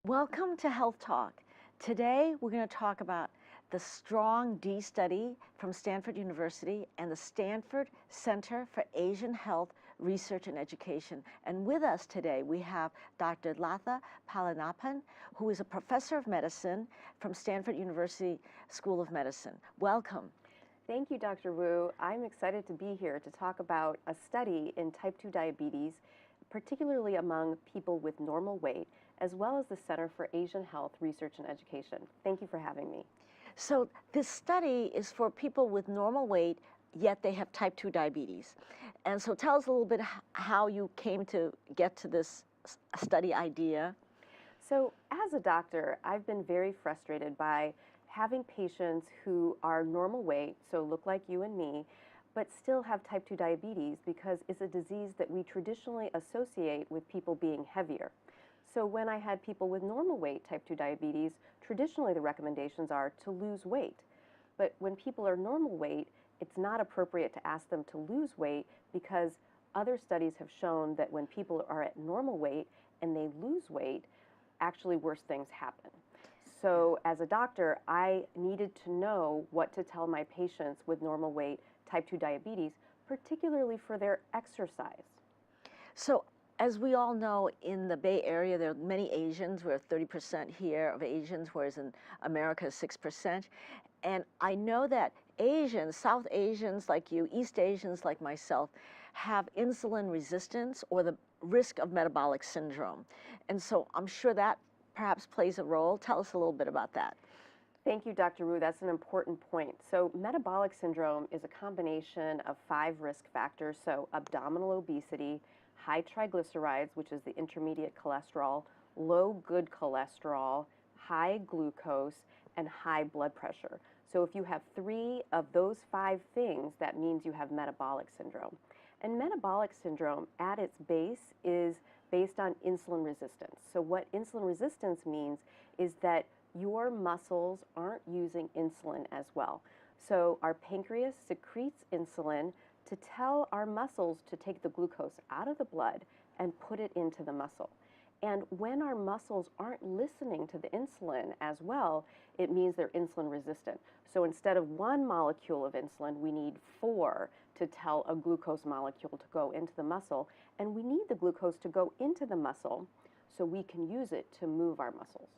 Welcome to Health Talk. Today we're going to talk about the STRONG D study from Stanford University and the Stanford Center for Asian Health Research and Education. And with us today we have Dr. Latha Palaniappan, who is a professor of medicine from Stanford University School of Medicine. Welcome. Thank you, Dr. Wu. I'm excited to be here to talk about a study in type 2 diabetes, particularly among people with normal weight, as well as the Center for Asian Health Research and Education. Thank you for having me. So this study is for people with normal weight, yet they have type 2 diabetes. And so tell us a little bit how you came to get to this study idea. So as a doctor, I've been very frustrated by having patients who are normal weight, so look like you and me, but still have type 2 diabetes because it's a disease that we traditionally associate with people being heavier. So when I had people with normal weight type 2 diabetes, traditionally the recommendations are to lose weight. But when people are normal weight, it's not appropriate to ask them to lose weight because other studies have shown that when people are at normal weight and they lose weight, actually worse things happen. So as a doctor, I needed to know what to tell my patients with normal weight type 2 diabetes, particularly for their exercise. So as we all know, in the Bay Area, there are many Asians. We're 30% here of Asians, whereas in America is 6%. And I know that Asians, South Asians like you, East Asians like myself, have insulin resistance or the risk of metabolic syndrome. And so I'm sure that perhaps plays a role. Tell us a little bit about that. Thank you, Dr. Wu. That's an important point. So metabolic syndrome is a combination of 5 risk factors, so abdominal obesity, high triglycerides, which is the intermediate cholesterol, low good cholesterol, high glucose, and high blood pressure. So if you have 3 of those 5 things, that means you have metabolic syndrome. And metabolic syndrome at its base is based on insulin resistance. So what insulin resistance means is that your muscles aren't using insulin as well. So our pancreas secretes insulin to tell our muscles to take the glucose out of the blood and put it into the muscle. And when our muscles aren't listening to the insulin as well, it means they're insulin resistant. So instead of 1 molecule of insulin, we need 4 to tell a glucose molecule to go into the muscle. And we need the glucose to go into the muscle so we can use it to move our muscles.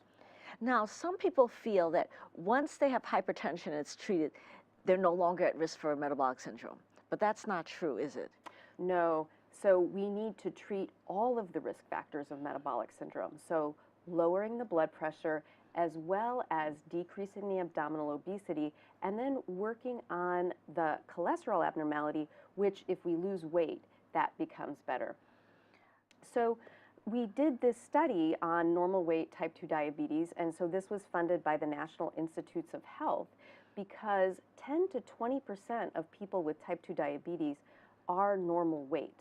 Now, some people feel that once they have hypertension and it's treated, they're no longer at risk for metabolic syndrome. But that's not true, is it? No. So we need to treat all of the risk factors of metabolic syndrome. So lowering the blood pressure as well as decreasing the abdominal obesity and then working on the cholesterol abnormality, which if we lose weight, that becomes better. So we did this study on normal weight type 2 diabetes, and so this was funded by the National Institutes of Health because 10 to 20% of people with type 2 diabetes are normal weight.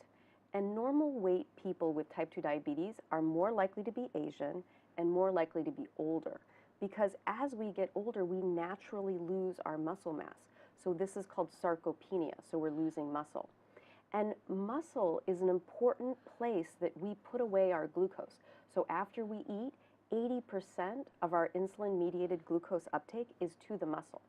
And normal weight people with type 2 diabetes are more likely to be Asian and more likely to be older because as we get older, we naturally lose our muscle mass. So this is called sarcopenia, so we're losing muscle. And muscle is an important place that we put away our glucose. So after we eat, 80% of our insulin-mediated glucose uptake is to the muscle.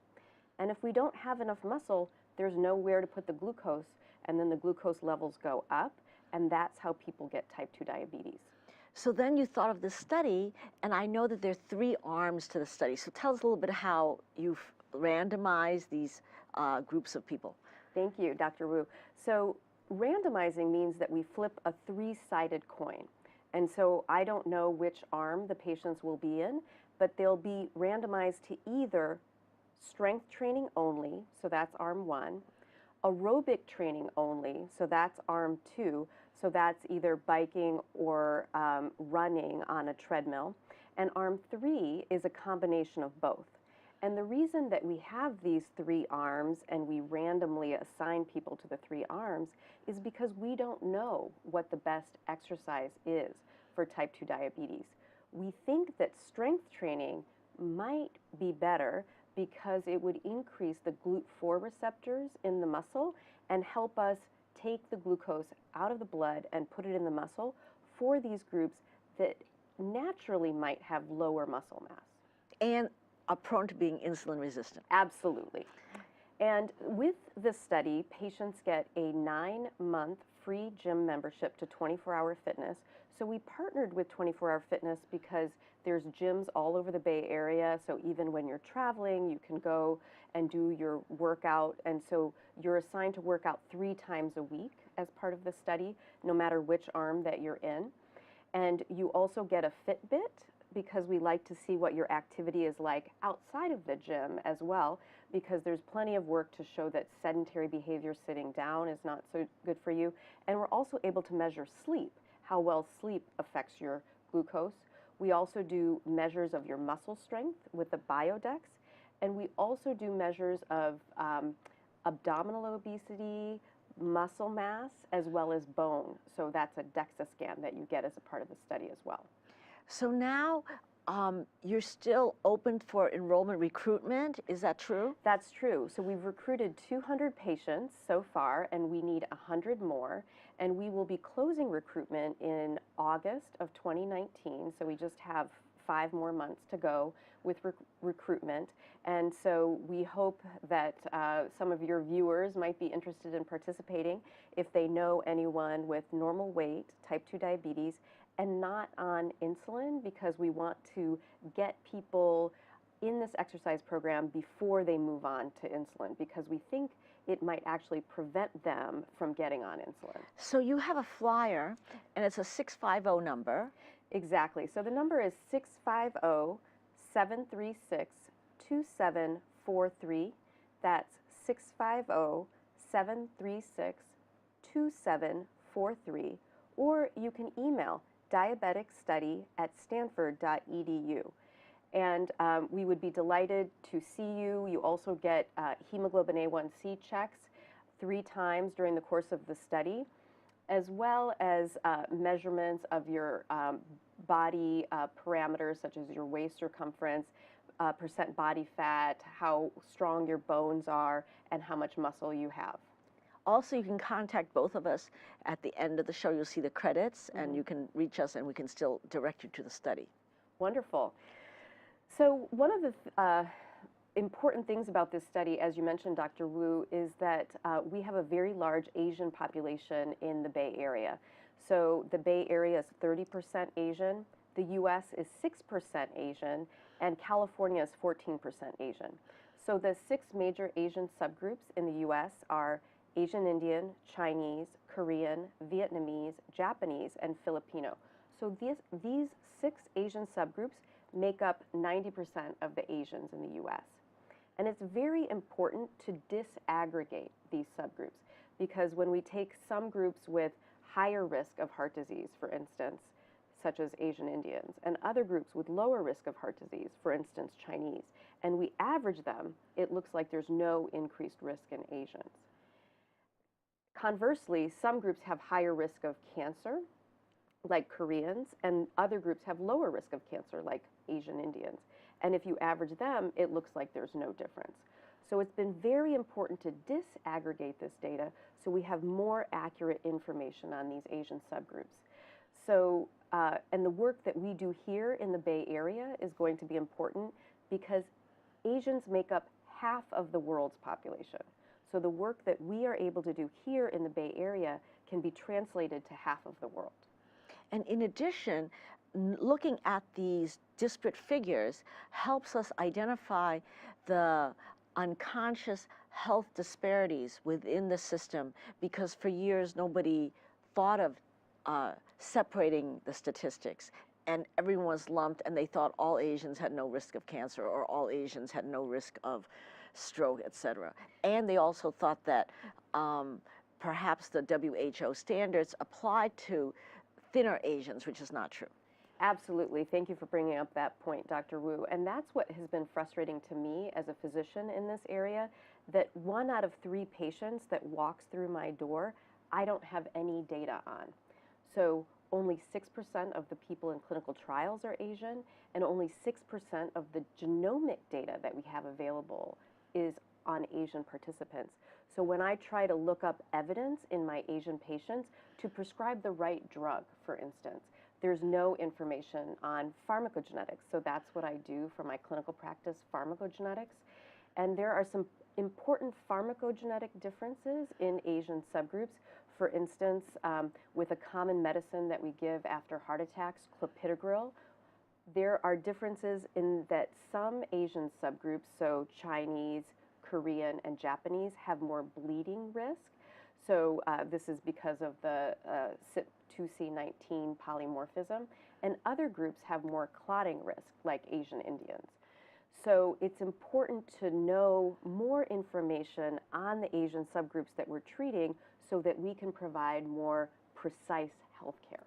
And if we don't have enough muscle, there's nowhere to put the glucose, and then the glucose levels go up, and that's how people get type 2 diabetes. So then you thought of this study, and I know that there are 3 arms to the study. So tell us a little bit how you've randomized these groups of people. Thank you, Dr. Wu. So randomizing means that we flip a 3-sided coin. And so I don't know which arm the patients will be in, but they'll be randomized to either strength training only, so that's arm 1, aerobic training only, so that's arm 2, so that's either biking or running on a treadmill, and arm 3 is a combination of both. And the reason that we have these 3 arms and we randomly assign people to the 3 arms is because we don't know what the best exercise is for type 2 diabetes. We think that strength training might be better because it would increase the GLUT4 receptors in the muscle and help us take the glucose out of the blood and put it in the muscle for these groups that naturally might have lower muscle mass. And are prone to being insulin resistant. Absolutely. And with this study, patients get a 9-month free gym membership to 24-Hour Fitness. So we partnered with 24-Hour Fitness because there's gyms all over the Bay Area. So even when you're traveling, you can go and do your workout. And so you're assigned to work out 3 times a week as part of the study, no matter which arm that you're in. And you also get a Fitbit, because we like to see what your activity is like outside of the gym as well, because there's plenty of work to show that sedentary behavior sitting down is not so good for you. And we're also able to measure sleep, how well sleep affects your glucose. We also do measures of your muscle strength with the BioDex, and we also do measures of abdominal obesity, muscle mass, as well as bone. So that's a DEXA scan that you get as a part of the study as well. So now you're still open for enrollment recruitment, is that true? That's true. So we've recruited 200 patients so far, and we need 100 more. And we will be closing recruitment in August of 2019. So we just have 5 more months to go with recruitment. And so we hope that some of your viewers might be interested in participating if they know anyone with normal weight, type 2 diabetes, and not on insulin, because we want to get people in this exercise program before they move on to insulin, because we think it might actually prevent them from getting on insulin. So you have a flyer, and it's a 650 number. Exactly. So the number is 650-736-2743. That's 650-736-2743. Or you can email diabeticstudy@stanford.edu. And we would be delighted to see you. You also get hemoglobin A1C checks 3 times during the course of the study, as well as measurements of your body parameters, such as your waist circumference, percent body fat, how strong your bones are, and how much muscle you have. Also, you can contact both of us at the end of the show. You'll see the credits, and you can reach us, and we can still direct you to the study. Wonderful. So one of the important things about this study, as you mentioned, Dr. Wu, is that we have a very large Asian population in the Bay Area. So the Bay Area is 30% Asian, the U.S. is 6% Asian, and California is 14% Asian. So the 6 major Asian subgroups in the U.S. are Asian Indian, Chinese, Korean, Vietnamese, Japanese, and Filipino. So these 6 Asian subgroups make up 90% of the Asians in the U.S. And it's very important to disaggregate these subgroups, because when we take some groups with higher risk of heart disease, for instance, such as Asian Indians, and other groups with lower risk of heart disease, for instance, Chinese, and we average them, it looks like there's no increased risk in Asians. Conversely, some groups have higher risk of cancer, like Koreans, and other groups have lower risk of cancer, like Asian Indians. And if you average them, it looks like there's no difference. So it's been very important to disaggregate this data so we have more accurate information on these Asian subgroups. So, and the work that we do here in the Bay Area is going to be important, because Asians make up half of the world's population. So the work that we are able to do here in the Bay Area can be translated to half of the world. And in addition, looking at these disparate figures helps us identify the unconscious health disparities within the system, because for years nobody thought of separating the statistics, and everyone was lumped, and they thought all Asians had no risk of cancer, or all Asians had no risk of stroke, etc. And they also thought that perhaps the WHO standards applied to thinner Asians, which is not true. Absolutely. Thank you for bringing up that point, Dr. Wu. And that's what has been frustrating to me as a physician in this area, that 1 out of 3 patients that walks through my door, I don't have any data on. So only 6% of the people in clinical trials are Asian, and only 6% of the genomic data that we have available is on Asian participants. So when I try to look up evidence in my Asian patients to prescribe the right drug, for instance, there's no information on pharmacogenetics. So that's what I do for my clinical practice, pharmacogenetics. And there are some important pharmacogenetic differences in Asian subgroups. For instance, with a common medicine that we give after heart attacks, clopidogrel, there are differences in that some Asian subgroups, so Chinese, Korean, and Japanese, have more bleeding risk. So this is because of the CYP2C19 polymorphism, and other groups have more clotting risk, like Asian Indians. So it's important to know more information on the Asian subgroups that we're treating so that we can provide more precise health care.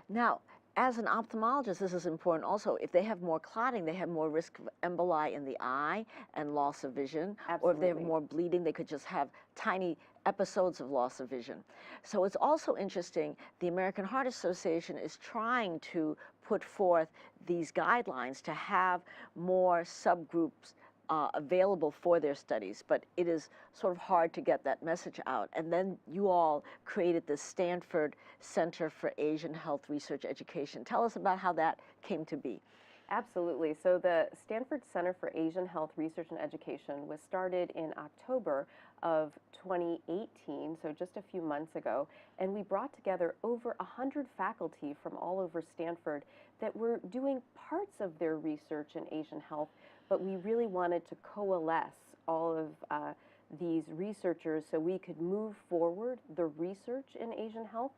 Now, as an ophthalmologist, this is important also. If they have more clotting, they have more risk of emboli in the eye and loss of vision. Absolutely. Or if they have more bleeding, they could just have tiny episodes of loss of vision. So it's also interesting, the American Heart Association is trying to put forth these guidelines to have more subgroups available for their studies, but it is sort of hard to get that message out. And then you all created the Stanford Center for Asian Health Research Education. Tell us about how that came to be. Absolutely. So the Stanford Center for Asian Health Research and Education was started in October of 2018, so just a few months ago, and we brought together over 100 faculty from all over Stanford that were doing parts of their research in Asian health, but we really wanted to coalesce all of these researchers so we could move forward the research in Asian health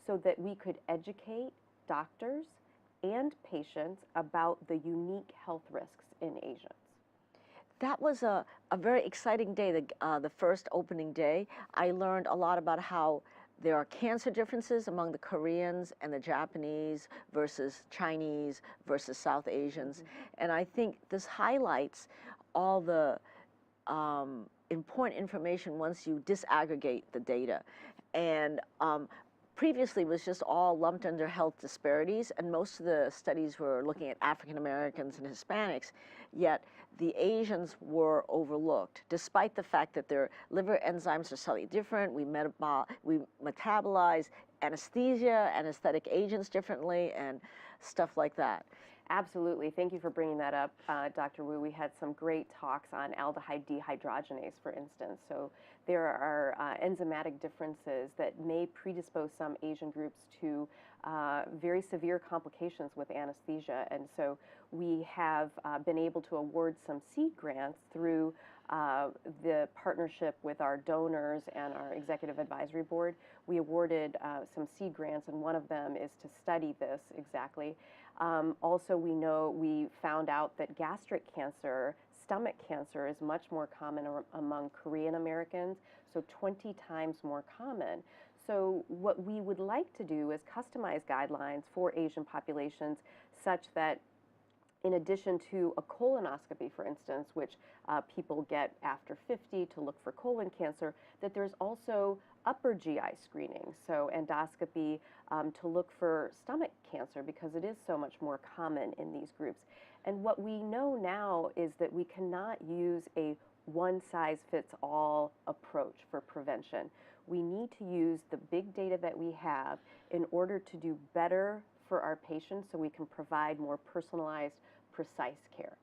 so that we could educate doctors and patients about the unique health risks in Asians. That was a very exciting day, the first opening day. I learned a lot about how there are cancer differences among the Koreans and the Japanese versus Chinese versus South Asians. Mm-hmm. And I think this highlights all the important information once you disaggregate the data. And previously, it was just all lumped under health disparities, and most of the studies were looking at African Americans and Hispanics, yet the Asians were overlooked, despite the fact that their liver enzymes are slightly different. We metabolize anesthesia, anesthetic agents differently, and stuff like that. Absolutely. Thank you for bringing that up, Dr. Wu. We had some great talks on aldehyde dehydrogenase, for instance. So there are enzymatic differences that may predispose some Asian groups to very severe complications with anesthesia. And so we have been able to award some seed grants through the partnership with our donors and our executive advisory board. We awarded some seed grants, and one of them is to study this exactly. Also, we found out that gastric cancer, stomach cancer, is much more common among Korean Americans, so 20 times more common. So what we would like to do is customize guidelines for Asian populations such that in addition to a colonoscopy, for instance, which people get after 50 to look for colon cancer, that there's also upper GI screening, so endoscopy to look for stomach cancer because it is so much more common in these groups. And what we know now is that we cannot use a one-size-fits-all approach for prevention. We need to use the big data that we have in order to do better for our patients so we can provide more personalized, precise care.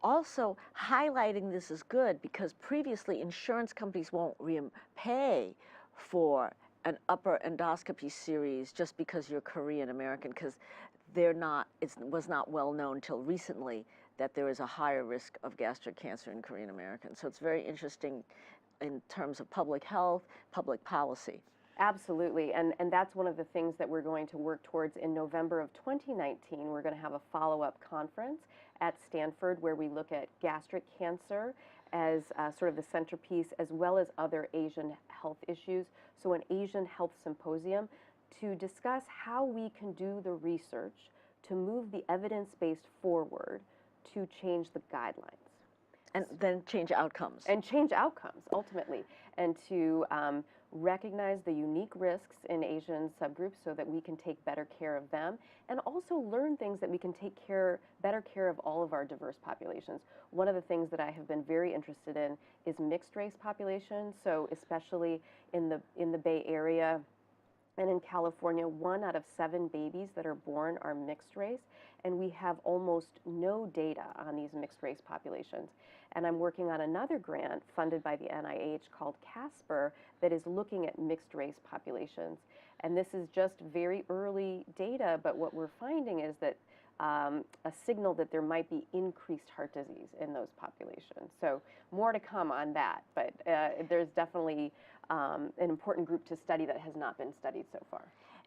Also, highlighting this is good because previously insurance companies won't pay for an upper endoscopy series just because you're Korean American, because it was not well known till recently that there is a higher risk of gastric cancer in Korean Americans. So it's very interesting in terms of public health, public policy. Absolutely, and that's one of the things that we're going to work towards in November of 2019. We're going to have a follow-up conference at Stanford where we look at gastric cancer as sort of the centerpiece, as well as other Asian health issues. So an Asian health symposium to discuss how we can do the research to move the evidence-based forward to change the guidelines. And then change outcomes. And change outcomes, ultimately. And to recognize the unique risks in Asian subgroups so that we can take better care of them, and also learn things that we can take better care of all of our diverse populations. One of the things that I have been very interested in is mixed race populations, so especially in the Bay Area, And in California, 1 out of 7 babies that are born are mixed race, and we have almost no data on these mixed race populations. And I'm working on another grant funded by the NIH called CASPR that is looking at mixed race populations. And this is just very early data, but what we're finding is that a signal that there might be increased heart disease in those populations. So more to come on that, but there's definitely an important group to study that has not been studied so far.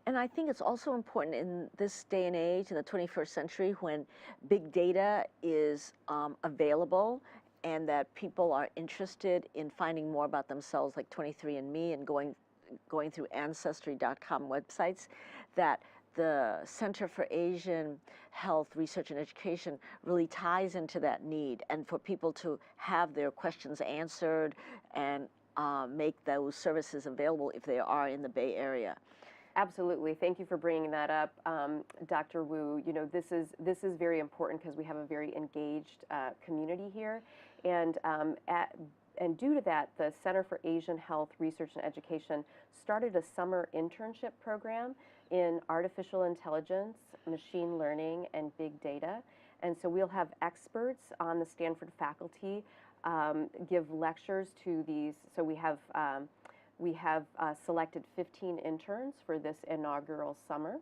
And I think it's also important in this day and age, in the 21st century, when big data is available and that people are interested in finding more about themselves, like 23andMe and going through Ancestry.com websites, that the Center for Asian Health Research and Education really ties into that need, and for people to have their questions answered and make those services available if they are in the Bay Area. Absolutely. Thank you for bringing that up, Dr. Wu. You know, this is very important because we have a very engaged community here, and due to that, the Center for Asian Health Research and Education started a summer internship program in artificial intelligence, machine learning, and big data. And so we'll have experts on the Stanford faculty give lectures to these. So we have selected 15 interns for this inaugural summer.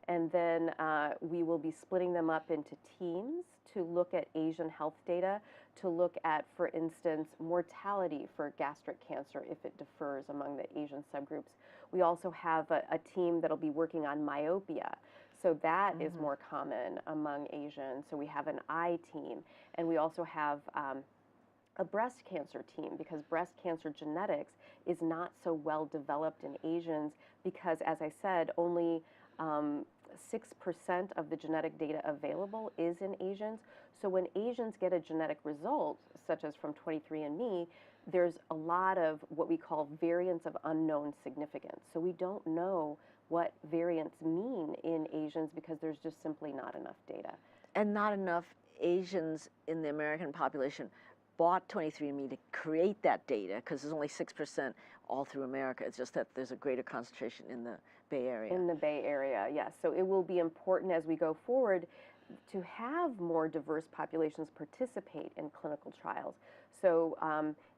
And then we will be splitting them up into teams to look at Asian health data, to look at, for instance, mortality for gastric cancer if it differs among the Asian subgroups. We also have a team that'll be working on myopia. So that is more common among Asians. So we have an eye team. And we also have a breast cancer team, because breast cancer genetics is not so well developed in Asians because, as I said, only 6% of the genetic data available is in Asians. So when Asians get a genetic result, such as from 23andMe, there's a lot of what we call variants of unknown significance. So we don't know what variants mean in Asians because there's just simply not enough data. And not enough Asians in the American population bought 23andMe to create that data, because there's only 6% all through America. It's just that there's a greater concentration in the Bay Area. In the Bay Area, yes. So it will be important as we go forward to have more diverse populations participate in clinical trials. So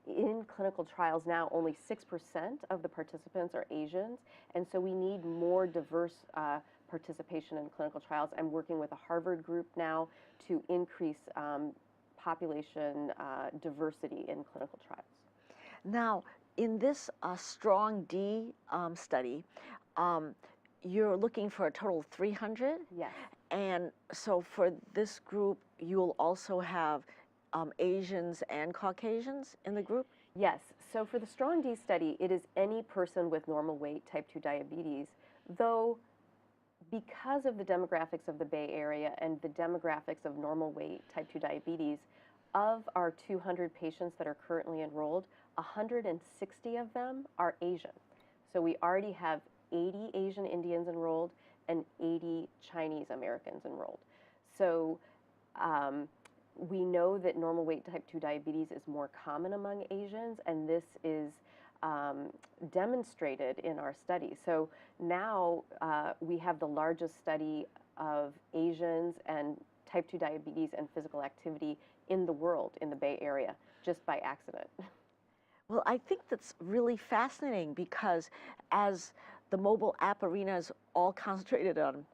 in clinical trials now, only 6% of the participants are Asians, and so we need more diverse participation in clinical trials. I'm working with a Harvard group now to increase population diversity in clinical trials. Now, in this strong D study, you're looking for a total of 300? Yes. And so for this group, you'll also have Asians and Caucasians in the group? Yes. So for the strong D study, it is any person with normal weight type 2 diabetes, though because of the demographics of the Bay Area and the demographics of normal weight type 2 diabetes, of our 200 patients that are currently enrolled, 160 of them are Asian. So we already have 80 Asian Indians enrolled and 80 Chinese Americans enrolled. So we know that normal weight type 2 diabetes is more common among Asians, and this is demonstrated in our study. So now we have the largest study of Asians and type 2 diabetes and physical activity in the world, in the Bay Area, just by accident. Well, I think that's really fascinating, because as the mobile app arena is all concentrated on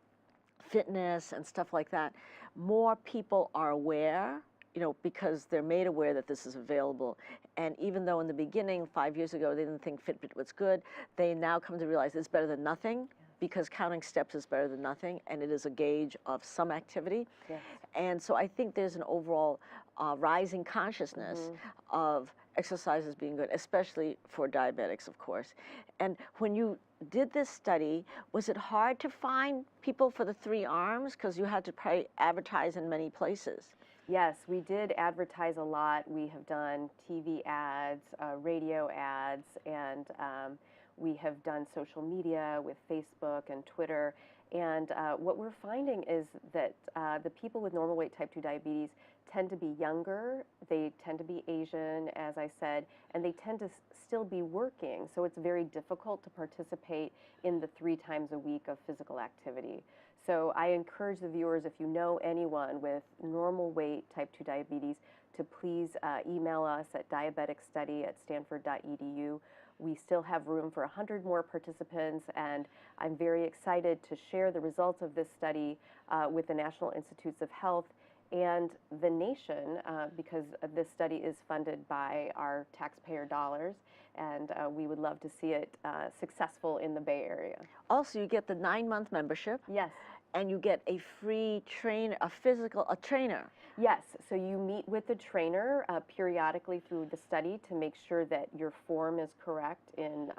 fitness and stuff like that, more people are aware, you know, because they're made aware that this is available. And even though in the beginning, 5 years ago, they didn't think Fitbit was good, they now come to realize it's better than nothing, because counting steps is better than nothing, and it is a gauge of some activity. Yes. And so I think there's an overall rising consciousness of exercises being good, especially for diabetics, of course. And when you did this study, was it hard to find people for the 3 arms, because you had to probably advertise in many places? Yes, we did advertise a lot. We have done TV ads, radio ads, and we have done social media with Facebook and Twitter. And what we're finding is that the people with normal weight type 2 diabetes tend to be younger, they tend to be Asian, as I said, and they tend to still be working, so it's very difficult to participate in the 3 times a week of physical activity. So I encourage the viewers, if you know anyone with normal weight type 2 diabetes, to please email us at diabeticsstudy@stanford.edu. We still have room for 100 more participants, and I'm very excited to share the results of this study with the National Institutes of Health and the nation, because this study is funded by our taxpayer dollars, and we would love to see it successful in the Bay Area. Also, you get the 9-month membership. Yes. And you get a free trainer. Yes, so you meet with the trainer periodically through the study to make sure that your form is correct in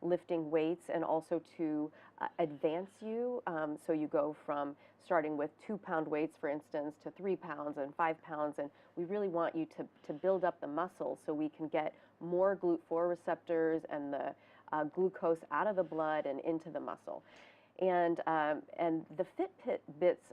lifting weights, and also to advance you. So you go from starting with 2-pound weights, for instance, to 3 pounds and 5 pounds, and we really want you to build up the muscle so we can get more GLUT4 receptors and the glucose out of the blood and into the muscle. And the Fitbit bits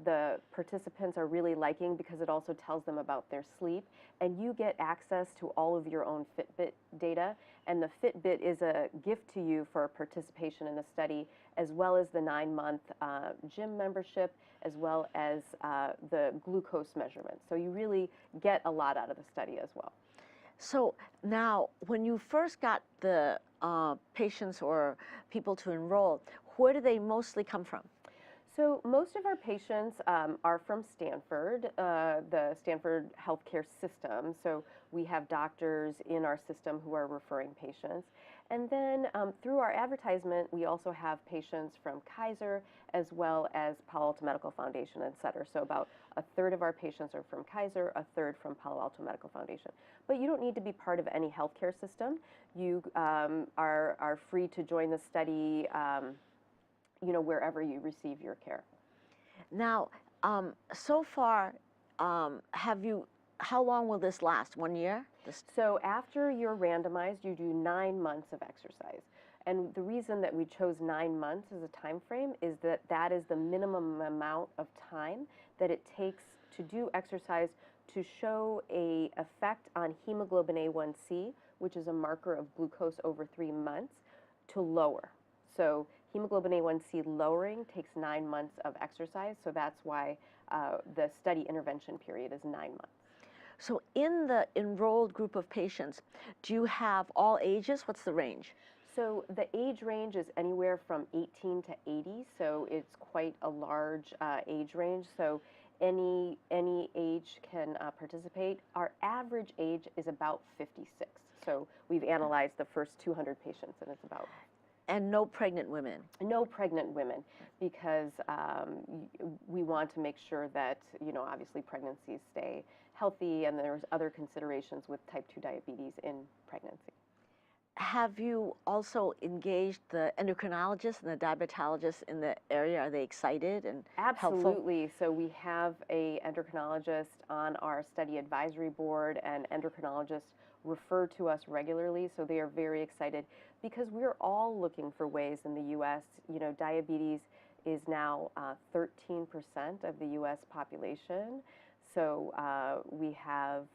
the participants are really liking, because it also tells them about their sleep, and you get access to all of your own Fitbit data, and the Fitbit is a gift to you for participation in the study, as well as the 9-month gym membership, as well as the glucose measurement. So you really get a lot out of the study as well. So now, when you first got the patients or people to enroll, where do they mostly come from? So most of our patients are from Stanford, the Stanford healthcare system. So we have doctors in our system who are referring patients. And then through our advertisement, we also have patients from Kaiser, as well as Palo Alto Medical Foundation, et cetera. So about 1/3 of our patients are from Kaiser, 1/3 from Palo Alto Medical Foundation. But you don't need to be part of any healthcare system. You are free to join the study wherever you receive your care. Now, so far, how long will this last? 1 year? So after you're randomized, you do 9 months of exercise. And the reason that we chose 9 months as a time frame is that that is the minimum amount of time that it takes to do exercise to show an effect on hemoglobin A1C, which is a marker of glucose over 3 months, to lower. So hemoglobin A1C lowering takes 9 months of exercise, so that's why the study intervention period is 9 months. So in the enrolled group of patients, do you have all ages? What's the range? So the age range is anywhere from 18 to 80, so it's quite a large age range. So any age can participate. Our average age is about 56. So we've analyzed the first 200 patients, and it's about. And no pregnant women? No pregnant women, because we want to make sure that, obviously pregnancies stay healthy, and there's other considerations with type 2 diabetes in pregnancy. Have you also engaged the endocrinologists and the diabetologists in the area? Are they excited and Absolutely. helpful? So we have an endocrinologist on our study advisory board, and endocrinologists refer to us regularly, so they are very excited, because we're all looking for ways in the U.S. Diabetes is now 13% of the U.S. population. So we have,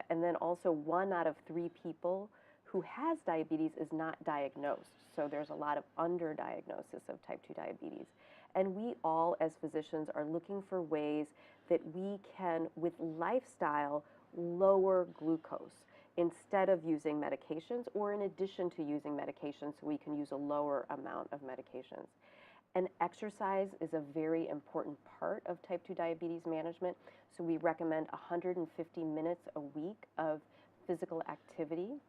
and then also 1 out of 3 people who has diabetes is not diagnosed. So there's a lot of underdiagnosis of type 2 diabetes. And we all, as physicians, are looking for ways that we can, with lifestyle, lower glucose instead of using medications, or in addition to using medications, so we can use a lower amount of medications. And exercise is a very important part of type 2 diabetes management. So we recommend 150 minutes a week of physical activity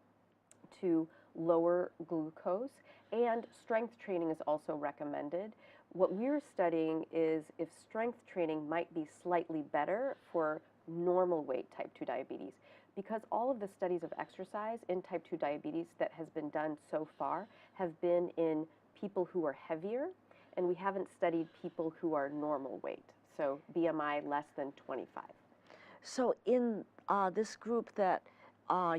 to lower glucose, and strength training is also recommended. What we're studying is if strength training might be slightly better for normal weight type 2 diabetes, because all of the studies of exercise in type 2 diabetes that has been done so far have been in people who are heavier, and we haven't studied people who are normal weight, so BMI less than 25. So in this group that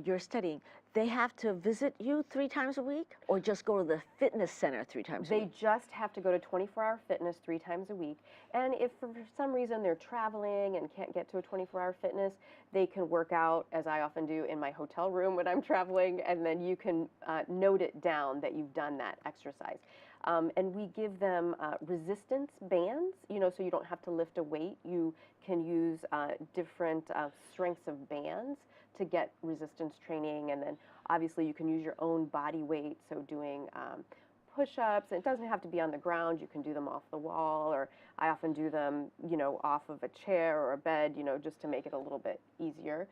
you're studying, they have to visit you 3 times a week, or just go to the fitness center 3 times a They week? just have to go to 24-hour fitness 3 times a week. And if for some reason they're traveling and can't get to a 24-hour fitness, they can work out, as I often do, in my hotel room when I'm traveling, and then you can note it down that you've done that exercise. And we give them resistance bands, so you don't have to lift a weight. You can use different strengths of bands to get resistance training, and then obviously you can use your own body weight, so doing push-ups. It doesn't have to be on the ground. You can do them off the wall, or I often do them, off of a chair or a bed, just to make it a little bit easier,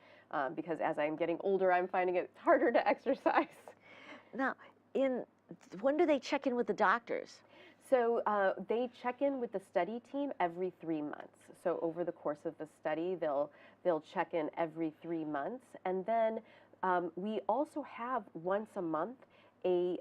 because as I'm getting older, I'm finding it's harder to exercise. Now, when do they check in with the doctors? So they check in with the study team every 3 months. So over the course of the study, they'll check in every 3 months, and then we also have once a month an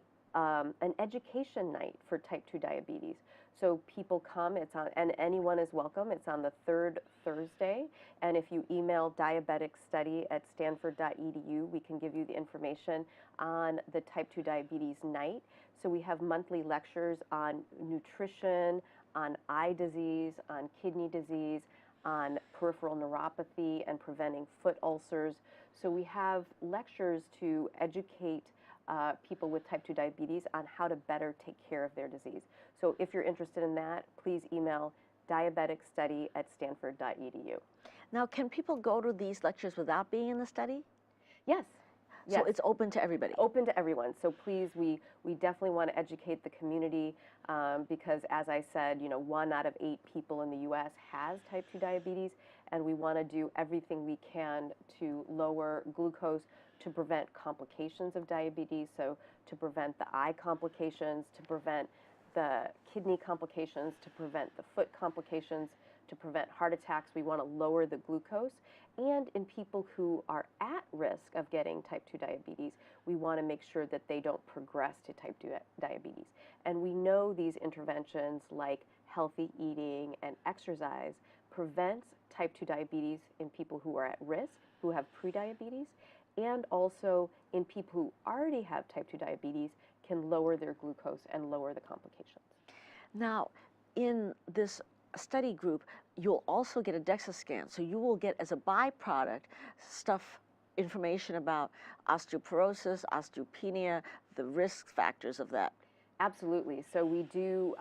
education night for type 2 diabetes. So people come, and anyone is welcome. It's on the 3rd Thursday, and if you email diabeticsstudy@stanford.edu, we can give you the information on the type 2 diabetes night. So we have monthly lectures on nutrition, on eye disease, on kidney disease, on peripheral neuropathy and preventing foot ulcers. So we have lectures to educate people with type 2 diabetes on how to better take care of their disease. So if you're interested in that, please email diabeticsstudy@stanford.edu. Now, can people go to these lectures without being in the study? Yes. So Yes. it's open to everybody? Open to everyone. So please, we definitely want to educate the community because, as I said, 1 out of 8 people in the U.S. has type 2 diabetes, and we want to do everything we can to lower glucose to prevent complications of diabetes, so to prevent the eye complications, to prevent the kidney complications, to prevent the foot complications, to prevent heart attacks. We want to lower the glucose. And in people who are at risk of getting type 2 diabetes, we want to make sure that they don't progress to type 2 diabetes. And we know these interventions like healthy eating and exercise prevents type 2 diabetes in people who are at risk, who have prediabetes, and also in people who already have type 2 diabetes can lower their glucose and lower the complications. Now, in this study group, you'll also get a DEXA scan. So you will get, as a byproduct, information about osteoporosis, osteopenia, the risk factors of that. Absolutely. So we do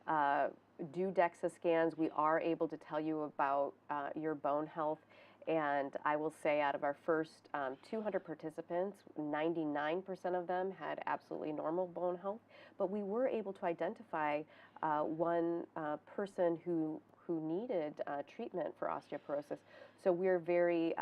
DEXA scans. We are able to tell you about your bone health. And I will say, out of our first 200 participants, 99% of them had absolutely normal bone health. But we were able to identify one person who needed treatment for osteoporosis. So we're very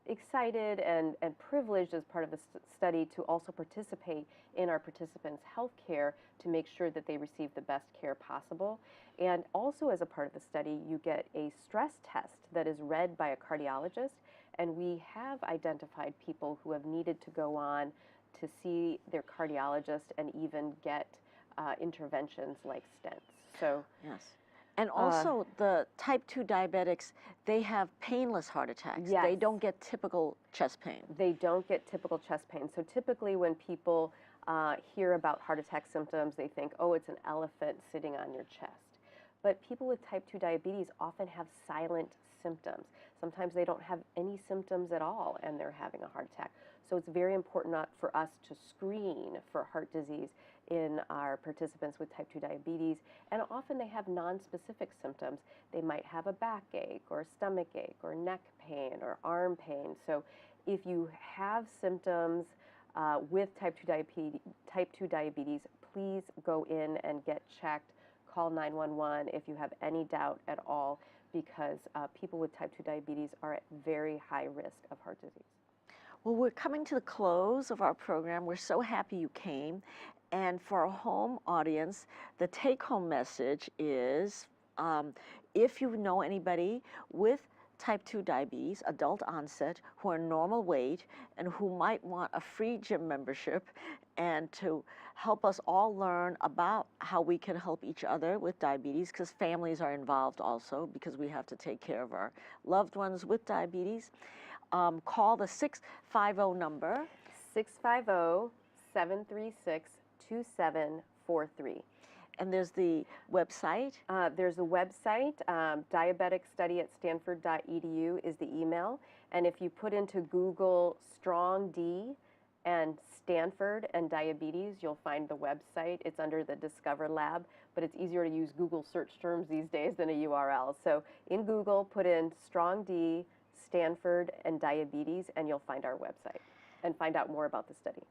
excited and privileged as part of the study to also participate in our participants' health care to make sure that they receive the best care possible. And also, as a part of the study, you get a stress test that is read by a cardiologist, and we have identified people who have needed to go on to see their cardiologist and even get interventions like stents. So yes. And also, the type 2 diabetics, they have painless heart attacks. Yes. They don't get typical chest pain. They don't get typical chest pain. So typically when people hear about heart attack symptoms, they think, oh, it's an elephant sitting on your chest. But people with type 2 diabetes often have silent symptoms. Sometimes they don't have any symptoms at all and they're having a heart attack. So it's very important for us to screen for heart disease in our participants with type 2 diabetes, and often they have non-specific symptoms. They might have a backache or a stomach ache or neck pain or arm pain. So if you have symptoms with type 2 diabetes, please go in and get checked. Call 911 if you have any doubt at all, because people with type 2 diabetes are at very high risk of heart disease. Well, we're coming to the close of our program. We're so happy you came. And for our home audience, the take-home message is, if you know anybody with type 2 diabetes, adult onset, who are normal weight, and who might want a free gym membership, and to help us all learn about how we can help each other with diabetes, because families are involved also, because we have to take care of our loved ones with diabetes. call the 650 number. 650-736-2743. And there's the website. There's a website, diabeticstudy@stanford.edu is the email. And if you put into Google Strong D and Stanford and diabetes, you'll find the website. It's under the Discover Lab, but it's easier to use Google search terms these days than a URL. So in Google, put in Strong D, Stanford, and diabetes, and you'll find our website and find out more about the study.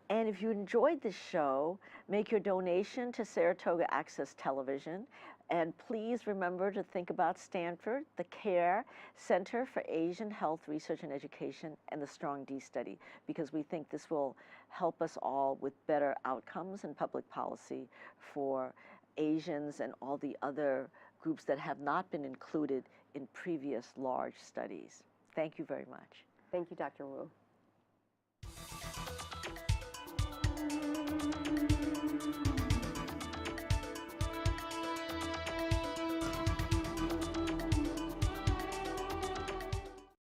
And if you enjoyed this show, make your donation to Saratoga Access Television. And please remember to think about Stanford, the CARE Center for Asian Health Research and Education, and the Strong D study, because we think this will help us all with better outcomes in public policy for Asians and all the other groups that have not been included in previous large studies. Thank you very much. Thank you, Dr. Wu.